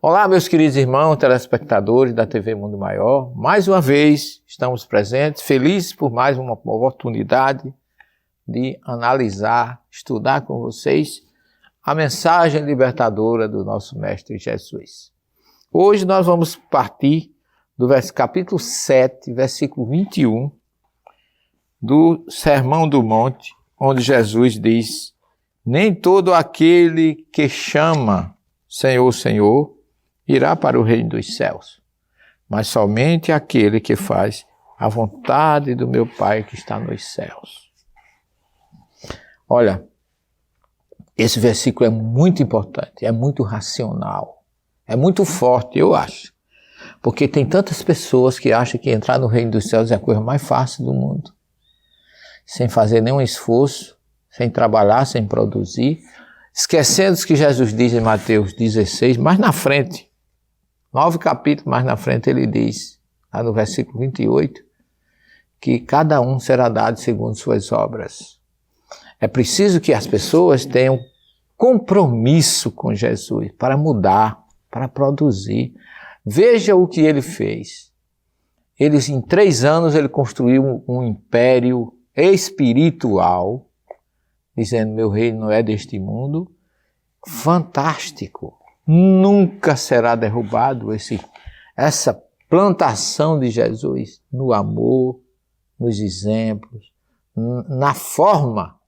Olá, meus queridos irmãos, telespectadores da TV Mundo Maior. Mais uma vez estamos presentes, felizes por mais uma oportunidade de analisar, estudar com vocês a mensagem libertadora do nosso Mestre Jesus. Hoje nós vamos partir do capítulo 7, versículo 21, do Sermão do Monte, onde Jesus diz: nem todo aquele que chama Senhor, Senhor, irá para o reino dos céus, mas somente aquele que faz a vontade do meu Pai que está nos céus. Olha, esse versículo é muito importante, é muito racional, é muito forte, eu acho, porque tem tantas pessoas que acham que entrar no reino dos céus é a coisa mais fácil do mundo, sem fazer nenhum esforço, sem trabalhar, sem produzir, esquecendo que Jesus diz em Mateus 16, mais na frente, 9 capítulos mais na frente, ele diz, lá no versículo 28, que cada um será dado segundo suas obras. É preciso que as pessoas tenham compromisso com Jesus para mudar, para produzir. Veja o que ele fez. Em 3 anos, ele construiu um império espiritual, dizendo, meu reino não é deste mundo. Fantástico. Nunca será derrubado essa plantação de Jesus no amor, nos exemplos, na forma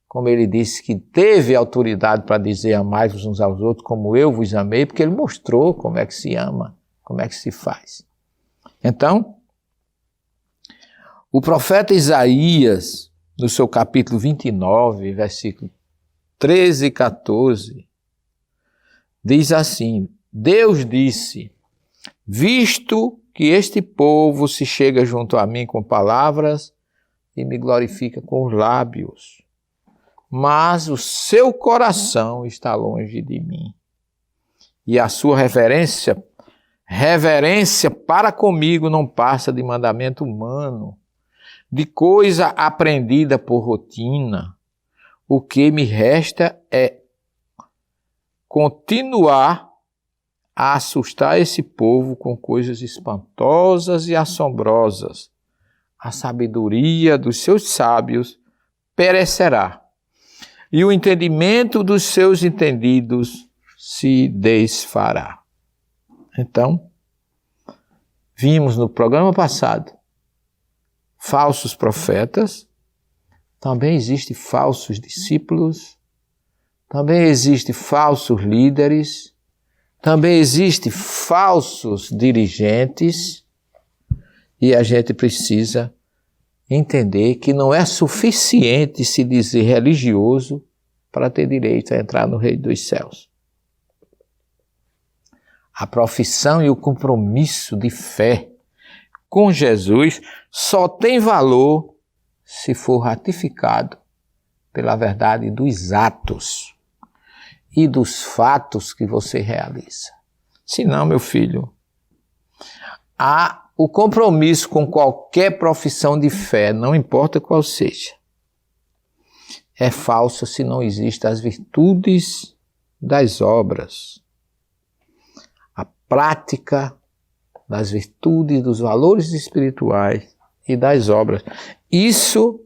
como ele disse que teve autoridade para dizer amai-vos uns aos outros como eu vos amei, porque ele mostrou como é que se ama, como é que se faz. Então, o profeta Isaías, no seu capítulo 29, versículo 13 e 14, diz assim: Deus disse, visto que este povo se chega junto a mim com palavras e me glorifica com os lábios, mas o seu coração está longe de mim, e a sua reverência para comigo não passa de mandamento humano, de coisa aprendida por rotina. O que me resta é continuar a assustar esse povo com coisas espantosas e assombrosas. A sabedoria dos seus sábios perecerá, e o entendimento dos seus entendidos se desfará. Então, vimos no programa passado falsos profetas, também existem falsos discípulos, também existem falsos líderes, também existem falsos dirigentes, e a gente precisa entender que não é suficiente se dizer religioso para ter direito a entrar no reino dos céus. A profissão e o compromisso de fé com Jesus só tem valor se for ratificado pela verdade dos atos e dos fatos que você realiza. Senão, meu filho, o compromisso com qualquer profissão de fé, não importa qual seja, é falso se não existem as virtudes das obras. A prática das virtudes, dos valores espirituais e das obras. Isso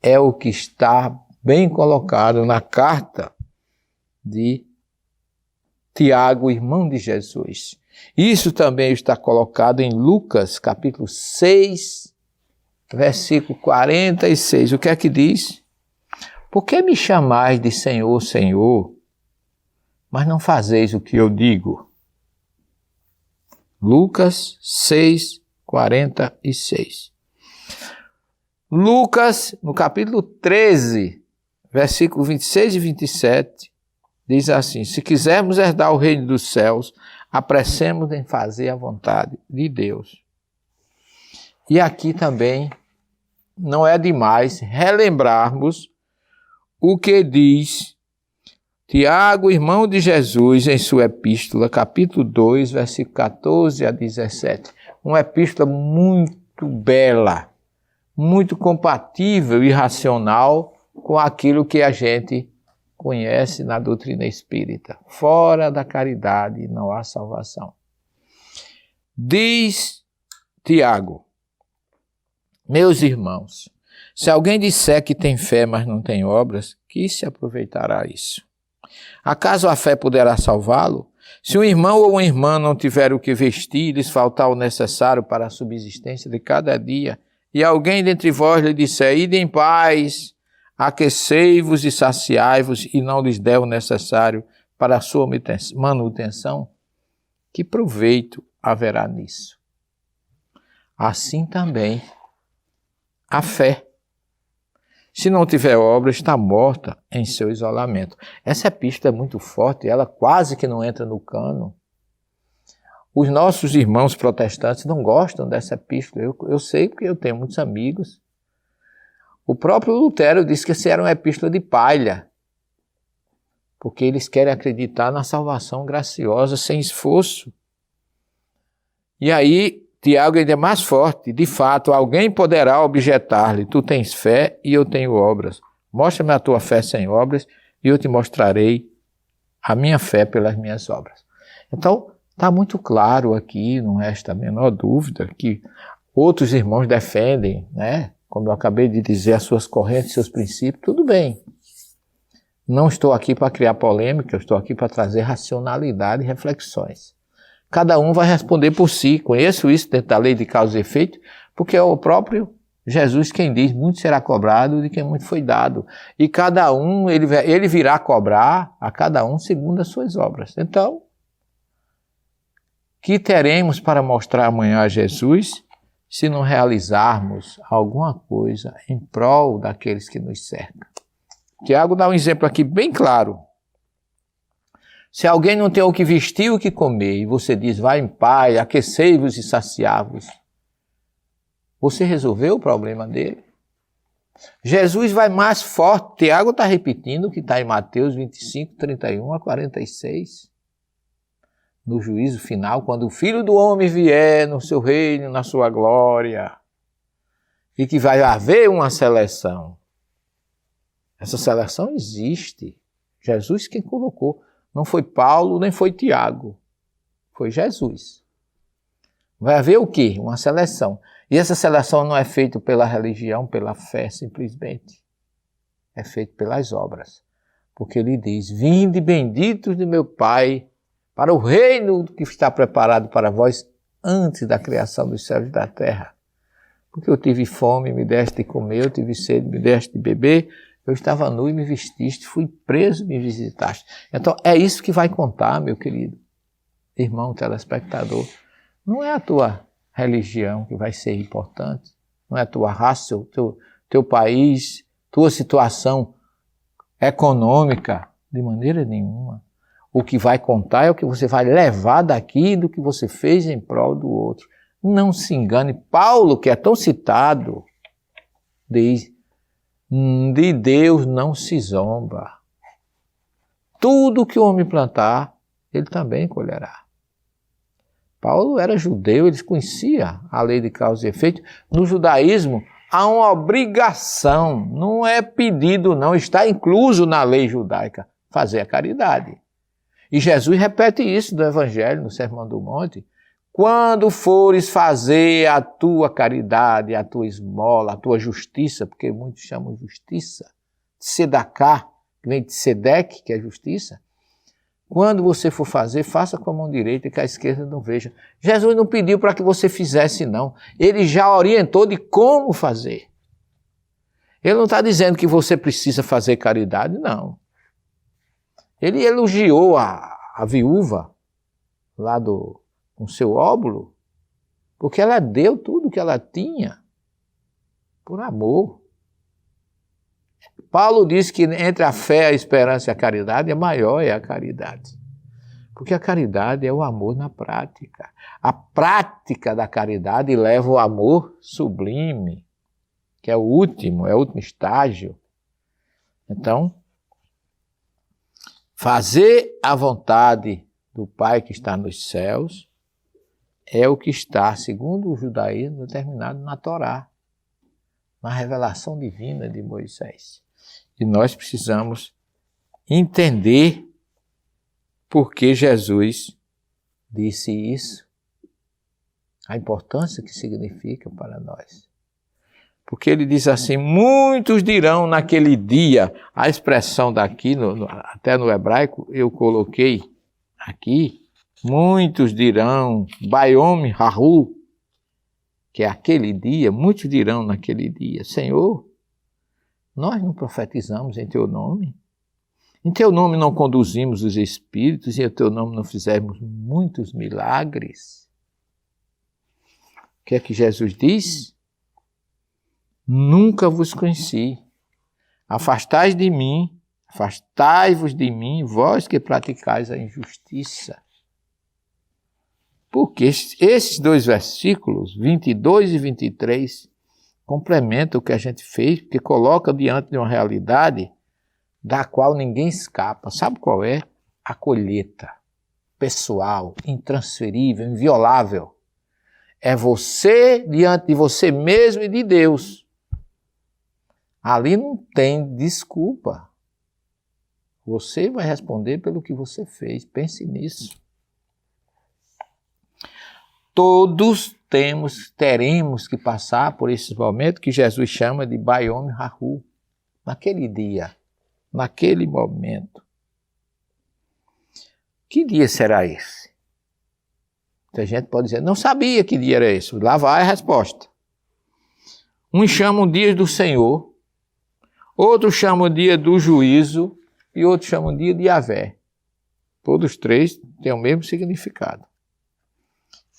é o que está bem colocado na carta de Tiago, irmão de Jesus. Isso também está colocado em Lucas, capítulo 6, versículo 46. O que é que diz? Por que me chamais de Senhor, Senhor, mas não fazeis o que eu digo? Lucas 6, 46. Lucas, no capítulo 13, versículo 26 e 27, diz assim: se quisermos herdar o reino dos céus, apressemos em fazer a vontade de Deus. E aqui também não é demais relembrarmos o que diz Tiago, irmão de Jesus, em sua epístola, capítulo 2, versículo 14 a 17. Uma epístola muito bela, muito compatível e racional com aquilo que a gente conhece na doutrina espírita. Fora da caridade não há salvação. Diz Tiago: meus irmãos, se alguém disser que tem fé, mas não tem obras, que se aproveitará isso? Acaso a fé poderá salvá-lo? Se um irmão ou uma irmã não tiver o que vestir, lhes faltar o necessário para a subsistência de cada dia, e alguém dentre vós lhe disser: ide em paz, aquecei-vos e saciai-vos, e não lhes der o necessário para a sua manutenção, que proveito haverá nisso? Assim também a fé, se não tiver obra, está morta em seu isolamento. Essa epístola é muito forte, ela quase que não entra no cânon. Os nossos irmãos protestantes não gostam dessa epístola. Eu sei porque eu tenho muitos amigos. O próprio Lutero disse que essa era uma epístola de palha, porque eles querem acreditar na salvação graciosa sem esforço. E aí, Tiago ainda é mais forte. De fato, alguém poderá objetar-lhe: tu tens fé e eu tenho obras. Mostra-me a tua fé sem obras e eu te mostrarei a minha fé pelas minhas obras. Então, está muito claro aqui, não resta a menor dúvida, que outros irmãos defendem, né? Como eu acabei de dizer, as suas correntes, seus princípios, tudo bem. Não estou aqui para criar polêmica, eu estou aqui para trazer racionalidade e reflexões. Cada um vai responder por si. Conheço isso dentro da lei de causa e efeito, porque é o próprio Jesus quem diz: muito será cobrado de quem muito foi dado. E cada um, ele virá cobrar a cada um segundo as suas obras. Então, que teremos para mostrar amanhã a Jesus se não realizarmos alguma coisa em prol daqueles que nos cercam? Tiago dá um exemplo aqui bem claro. Se alguém não tem o que vestir, o que comer, e você diz: vai em paz, aquecei-vos e saciai-vos, você resolveu o problema dele? Jesus vai mais forte. Tiago está repetindo o que está em Mateus 25, 31 a 46. No juízo final, quando o Filho do Homem vier no seu reino, na sua glória, e que vai haver uma seleção. Essa seleção existe. Jesus quem colocou. Não foi Paulo, nem foi Tiago. Foi Jesus. Vai haver o quê? Uma seleção. E essa seleção não é feita pela religião, pela fé, simplesmente. É feita pelas obras. Porque ele diz: vinde benditos de meu Pai, para o reino que está preparado para vós antes da criação dos céus e da terra. Porque eu tive fome, me deste de comer, eu tive sede, me deste de beber, eu estava nu e me vestiste, fui preso e me visitaste. Então é isso que vai contar, meu querido irmão telespectador. Não é a tua religião que vai ser importante, não é a tua raça, teu país, tua situação econômica, de maneira nenhuma. O que vai contar é o que você vai levar daqui do que você fez em prol do outro. Não se engane. Paulo, que é tão citado, diz: de Deus não se zomba. Tudo que o homem plantar, ele também colherá. Paulo era judeu, ele conhecia a lei de causa e efeito. No judaísmo, há uma obrigação, não é pedido não, está incluso na lei judaica, fazer a caridade. E Jesus repete isso no Evangelho, no Sermão do Monte: quando fores fazer a tua caridade, a tua esmola, a tua justiça, porque muitos chamam justiça, tzedakah, que vem de tzedek, que é justiça. Quando você for fazer, faça com a mão direita e que a esquerda não veja. Jesus não pediu para que você fizesse, não. Ele já orientou de como fazer. Ele não está dizendo que você precisa fazer caridade, não. Ele elogiou a viúva lá com seu óbolo, porque ela deu tudo que ela tinha por amor. Paulo diz que entre a fé, a esperança e a caridade, a maior é a caridade. Porque a caridade é o amor na prática. A prática da caridade leva o amor sublime, que é o último estágio. Então, fazer a vontade do Pai que está nos céus é o que está, segundo o judaísmo, determinado na Torá, na revelação divina de Moisés. E nós precisamos entender por que Jesus disse isso, a importância que significa para nós. Porque ele diz assim, muitos dirão naquele dia, a expressão daqui, até no hebraico, eu coloquei aqui, muitos dirão, Bayom Hahu, que é aquele dia, muitos dirão naquele dia, Senhor, nós não profetizamos em teu nome? Em teu nome não conduzimos os espíritos e em teu nome não fizemos muitos milagres? O que é que Jesus diz? Nunca vos conheci. Afastai-vos de mim, vós que praticais a injustiça. Porque esses dois versículos, 22 e 23, complementam o que a gente fez, porque coloca diante de uma realidade da qual ninguém escapa. Sabe qual é? A colheita pessoal, intransferível, inviolável. É você diante de você mesmo e de Deus. Ali não tem desculpa. Você vai responder pelo que você fez. Pense nisso. Todos teremos que passar por esse momento que Jesus chama de Bayom Hahu. Naquele dia, naquele momento. Que dia será esse? Muita gente pode dizer, não sabia que dia era esse. Lá vai a resposta. Uns chamam dias do Senhor, outros chamam dia do juízo e outros chamam dia de Yahvé. Todos três têm o mesmo significado.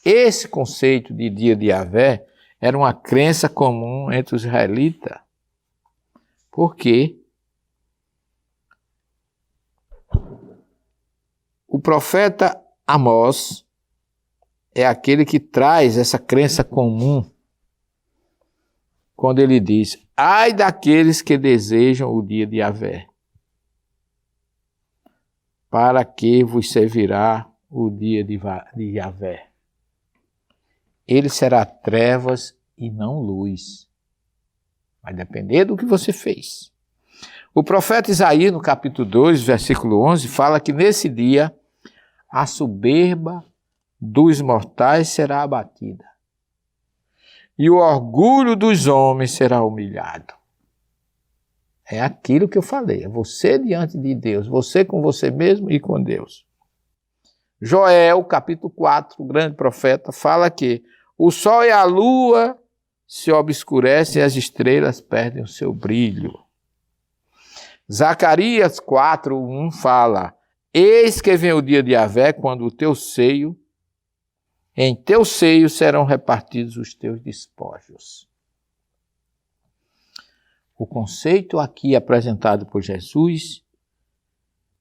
Esse conceito de dia de Yahvé era uma crença comum entre os israelitas. Por quê? O profeta Amós é aquele que traz essa crença comum quando ele diz, ai daqueles que desejam o dia de Yahvé, para que vos servirá o dia de Yahvé. Ele será trevas e não luz. Vai depender do que você fez. O profeta Isaías, no capítulo 2, versículo 11, fala que nesse dia a soberba dos mortais será abatida e o orgulho dos homens será humilhado. É aquilo que eu falei, é você diante de Deus, você com você mesmo e com Deus. Joel, capítulo 4, o grande profeta, fala que o sol e a lua se obscurecem e as estrelas perdem o seu brilho. Zacarias 4:1 fala, eis que vem o dia de Yahvé, quando em teu seio serão repartidos os teus despojos. O conceito aqui apresentado por Jesus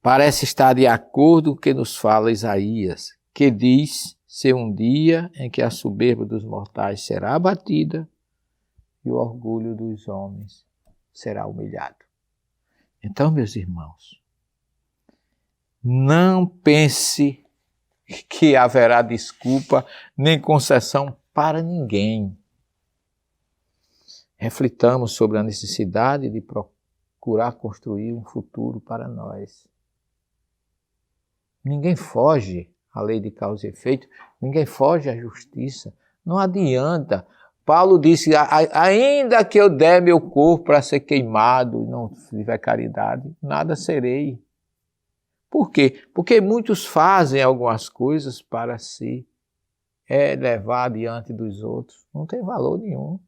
parece estar de acordo com o que nos fala Isaías, que diz ser um dia em que a soberba dos mortais será abatida e o orgulho dos homens será humilhado. Então, meus irmãos, não pense que haverá desculpa nem concessão para ninguém. Reflitamos sobre a necessidade de procurar construir um futuro para nós. Ninguém foge à lei de causa e efeito, ninguém foge à justiça. Não adianta. Paulo disse, ainda que eu der meu corpo para ser queimado e não tiver caridade, nada serei. Por quê? Porque muitos fazem algumas coisas para se elevar diante dos outros. Não tem valor nenhum.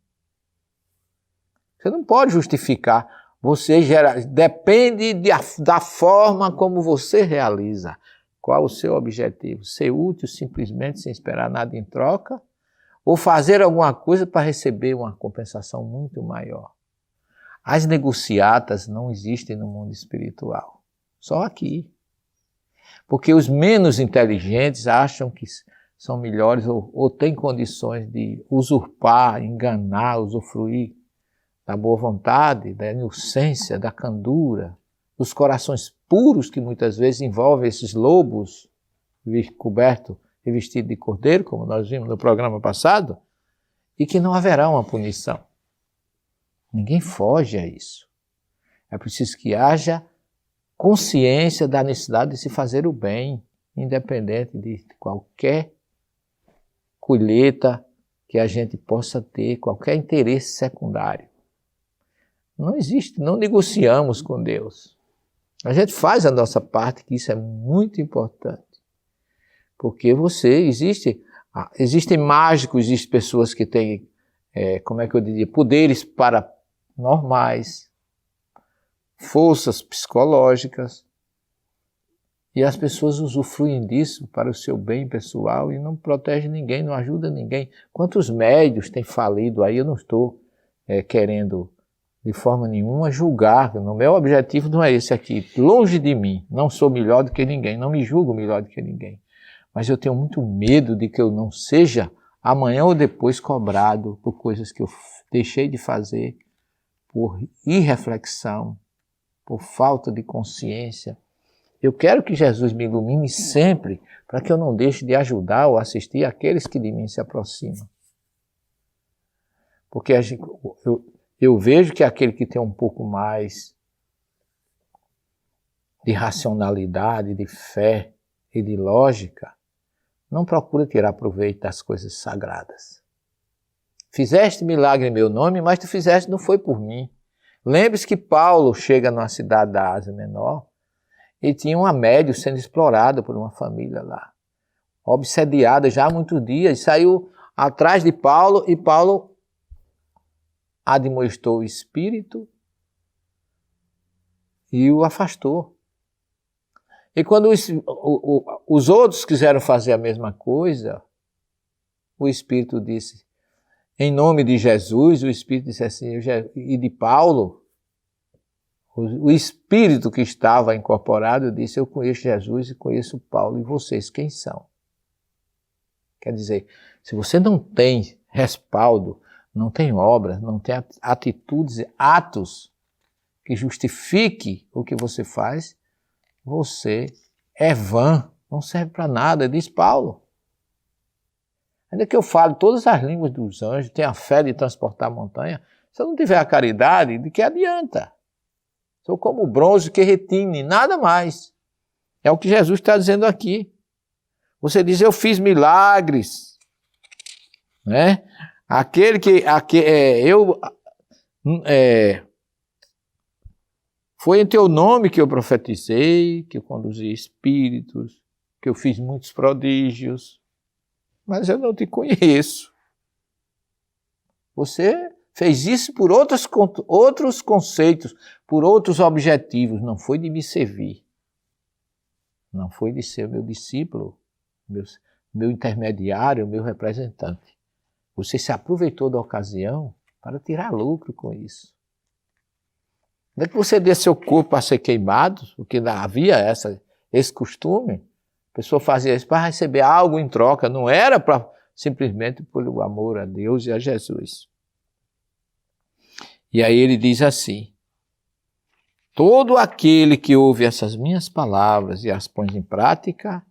Você não pode justificar. Depende da forma como você realiza. Qual o seu objetivo? Ser útil simplesmente sem esperar nada em troca? Ou fazer alguma coisa para receber uma compensação muito maior? As negociatas não existem no mundo espiritual. Só aqui. Porque os menos inteligentes acham que são melhores ou têm condições de usurpar, enganar, usufruir da boa vontade, da inocência, da candura, dos corações puros que muitas vezes envolvem esses lobos cobertos e vestidos de cordeiro, como nós vimos no programa passado, e que não haverá uma punição. Ninguém foge a isso. É preciso que haja consciência da necessidade de se fazer o bem, independente de qualquer colheita que a gente possa ter, qualquer interesse secundário. Não existe, não negociamos com Deus. A gente faz a nossa parte, que isso é muito importante. Porque existem mágicos, existem pessoas que têm, poderes paranormais, forças psicológicas, e as pessoas usufruem disso para o seu bem pessoal e não protegem ninguém, não ajudam ninguém. Quantos médios têm falido aí? Eu não estou querendo de forma nenhuma julgar, o meu objetivo não é esse aqui, longe de mim, não sou melhor do que ninguém, não me julgo melhor do que ninguém, mas eu tenho muito medo de que eu não seja amanhã ou depois cobrado por coisas que eu deixei de fazer, por irreflexão, por falta de consciência. Eu quero que Jesus me ilumine sempre para que eu não deixe de ajudar ou assistir aqueles que de mim se aproximam. Porque eu vejo que aquele que tem um pouco mais de racionalidade, de fé e de lógica, não procura tirar proveito das coisas sagradas. Fizeste milagre em meu nome, mas tu fizeste não foi por mim. Lembre-se que Paulo chega numa cidade da Ásia Menor e tinha uma médium sendo explorada por uma família lá, obsediada já há muitos dias, saiu atrás de Paulo e Paulo admoestou o espírito e o afastou. E quando os outros quiseram fazer a mesma coisa, o espírito disse, em nome de Jesus, o espírito disse assim, e de Paulo, o espírito que estava incorporado disse, eu conheço Jesus e conheço Paulo, e vocês quem são? Quer dizer, se você não tem respaldo, não tem obras, não tem atitudes e atos que justifique o que você faz, você é vã, não serve para nada, diz Paulo. Ainda que eu fale todas as línguas dos anjos, tenha a fé de transportar a montanha, se eu não tiver a caridade, de que adianta? Sou como o bronze que retine, nada mais. É o que Jesus está dizendo aqui. Você diz, eu fiz milagres, né? Foi em teu nome que eu profetizei, que eu conduzi espíritos, que eu fiz muitos prodígios, mas eu não te conheço. Você fez isso por outros conceitos, por outros objetivos, não foi de me servir, não foi de ser meu discípulo, meu intermediário, meu representante. Você se aproveitou da ocasião para tirar lucro com isso. Não é que você dê seu corpo para ser queimado, porque havia esse costume. A pessoa fazia isso para receber algo em troca, não era para simplesmente pelo amor a Deus e a Jesus. E aí ele diz assim, todo aquele que ouve essas minhas palavras e as põe em prática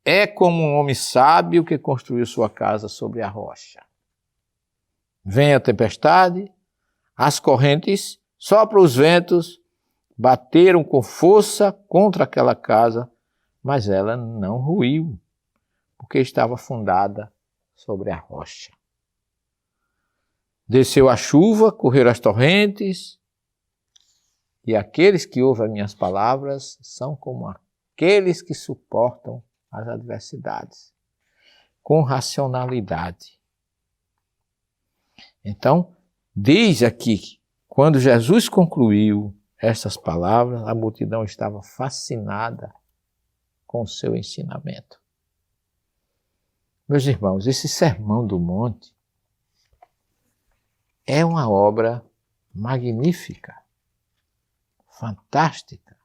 é como um homem sábio que construiu sua casa sobre a rocha. Vem a tempestade, as correntes, sopram os ventos, bateram com força contra aquela casa, mas ela não ruiu, porque estava fundada sobre a rocha. Desceu a chuva, correram as torrentes, e aqueles que ouvem as minhas palavras são como aqueles que suportam as adversidades, com racionalidade. Então, diz aqui, quando Jesus concluiu essas palavras, a multidão estava fascinada com o seu ensinamento. Meus irmãos, esse Sermão do Monte é uma obra magnífica, fantástica.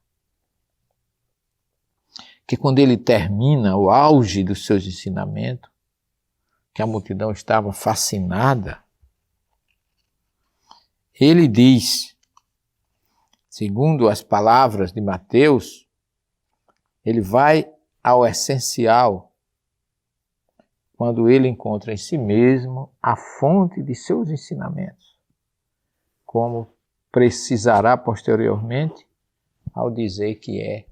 que quando ele termina o auge dos seus ensinamentos, que a multidão estava fascinada, ele diz, segundo as palavras de Mateus, ele vai ao essencial, quando ele encontra em si mesmo a fonte de seus ensinamentos, como precisará posteriormente ao dizer que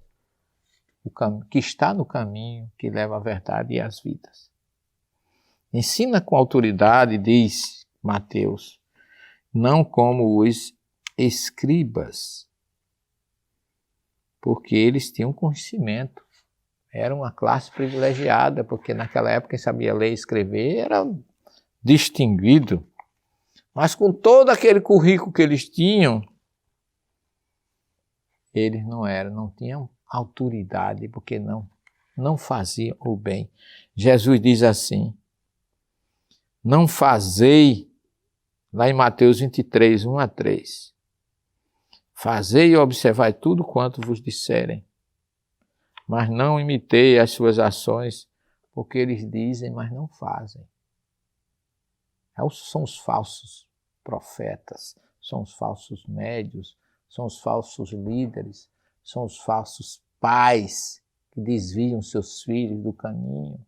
está no caminho que leva à verdade e às vidas. Ensina com autoridade, diz Mateus, não como os escribas, porque eles tinham conhecimento. Era uma classe privilegiada, porque naquela época quem sabia ler e escrever era distinguido. Mas com todo aquele currículo que eles tinham, eles não tinham autoridade, porque não faziam o bem. Jesus diz assim, não fazei, lá em Mateus 23, 1-3, fazei e observai tudo quanto vos disserem, mas não imitei as suas ações, porque eles dizem, mas não fazem. São os falsos profetas, são os falsos médios, são os falsos líderes, são os falsos pais que desviam seus filhos do caminho.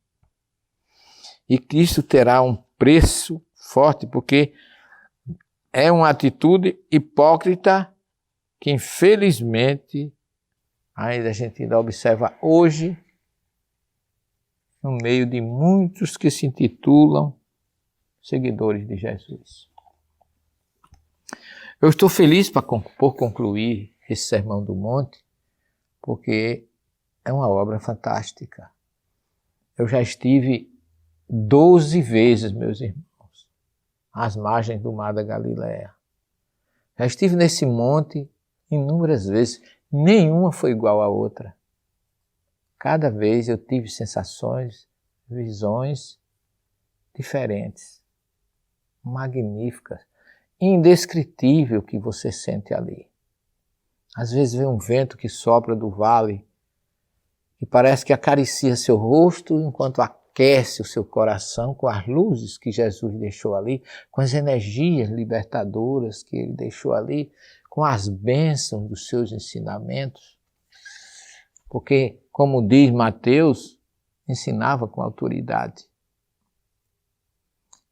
E que isso terá um preço forte, porque é uma atitude hipócrita que infelizmente ainda a gente ainda observa hoje no meio de muitos que se intitulam seguidores de Jesus. Eu estou feliz por concluir esse Sermão do Monte, porque é uma obra fantástica. Eu já estive 12 vezes, meus irmãos, às margens do Mar da Galileia. Já estive nesse monte inúmeras vezes, nenhuma foi igual à outra. Cada vez eu tive sensações, visões diferentes, magníficas, indescritível que você sente ali. Às vezes vem um vento que sopra do vale e parece que acaricia seu rosto enquanto aquece o seu coração com as luzes que Jesus deixou ali, com as energias libertadoras que ele deixou ali, com as bênçãos dos seus ensinamentos. Porque, como diz Mateus, ensinava com autoridade.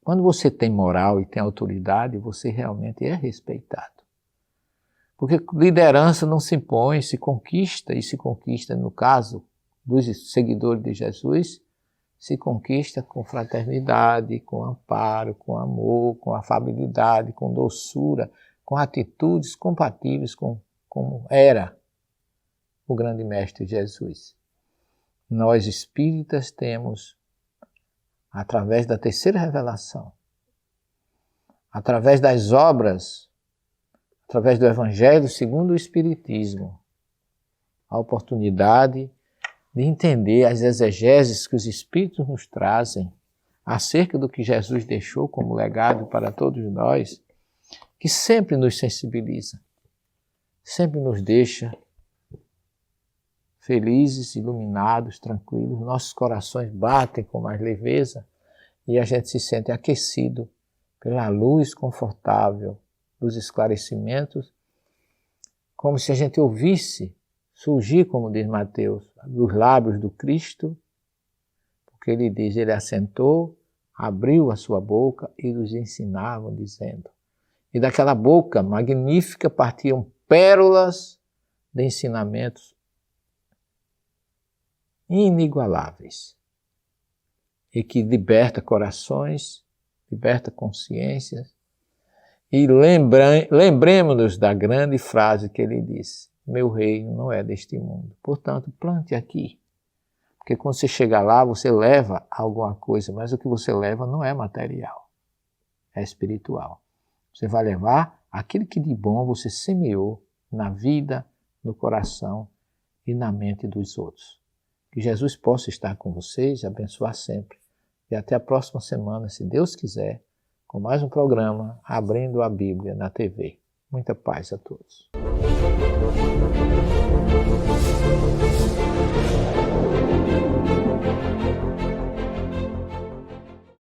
Quando você tem moral e tem autoridade, você realmente é respeitado. Porque liderança não se impõe, se conquista, e se conquista, no caso dos seguidores de Jesus, se conquista com fraternidade, com amparo, com amor, com afabilidade, com doçura, com atitudes compatíveis com como era o grande mestre Jesus. Nós espíritas temos, através da terceira revelação, através das obras, através do Evangelho segundo o Espiritismo, a oportunidade de entender as exegeses que os Espíritos nos trazem acerca do que Jesus deixou como legado para todos nós, que sempre nos sensibiliza, sempre nos deixa felizes, iluminados, tranquilos, nossos corações batem com mais leveza e a gente se sente aquecido pela luz confortável dos esclarecimentos, como se a gente ouvisse surgir, como diz Mateus, dos lábios do Cristo, porque ele diz, ele assentou, abriu a sua boca e nos ensinava, dizendo. E daquela boca magnífica partiam pérolas de ensinamentos inigualáveis e que liberta corações, liberta consciências. E lembremos-nos da grande frase que ele disse, meu reino não é deste mundo, portanto plante aqui, porque quando você chegar lá você leva alguma coisa, mas o que você leva não é material, é espiritual. Você vai levar aquilo que de bom você semeou na vida, no coração e na mente dos outros. Que Jesus possa estar com vocês e abençoar sempre. E até a próxima semana, se Deus quiser, com mais um programa Abrindo a Bíblia na TV. Muita paz a todos.